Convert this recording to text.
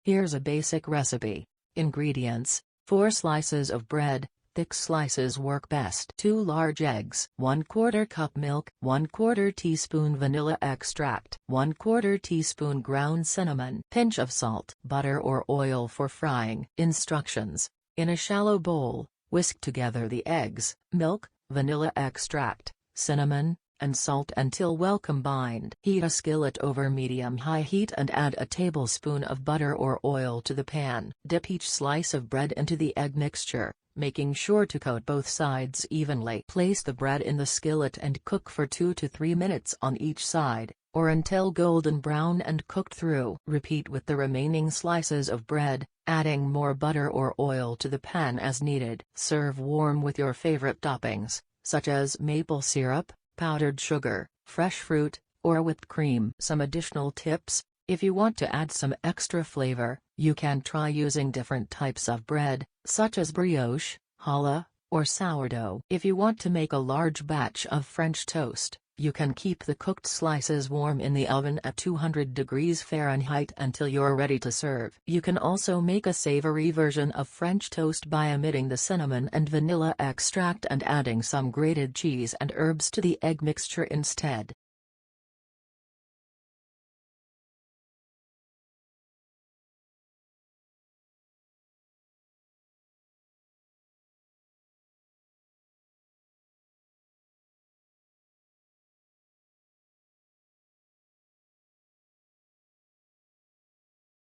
Here's a basic recipe. Ingredients: 4 slices of bread, thick slices work best. 2 large eggs, 1/4 cup milk, 1/4 teaspoon vanilla extract, 1/4 teaspoon ground cinnamon, pinch of salt, butter or oil for frying. Instructions: in a shallow bowl, whisk together the eggs, milk, vanilla extract, cinnamon, and salt until well combined. Heat a skillet over medium-high heat and add a tablespoon of butter or oil to the pan. Dip each slice of bread into the egg mixture, making sure to coat both sides evenly. Place the bread in the skillet and cook for 2 to 3 minutes on each side, or until golden brown and cooked through. Repeat with the remaining slices of bread, adding more butter or oil to the pan as needed. Serve warm with your favorite toppings, such as maple syrup, powdered sugar, fresh fruit, or whipped cream. Some additional tips: if you want to add some extra flavor, you can try using different types of bread, such as brioche, challah, or sourdough. If you want to make a large batch of French toast, you can keep the cooked slices warm in the oven at 200 degrees Fahrenheit until you're ready to serve. You can also make a savory version of French toast by omitting the cinnamon and vanilla extract and adding some grated cheese and herbs to the egg mixture instead.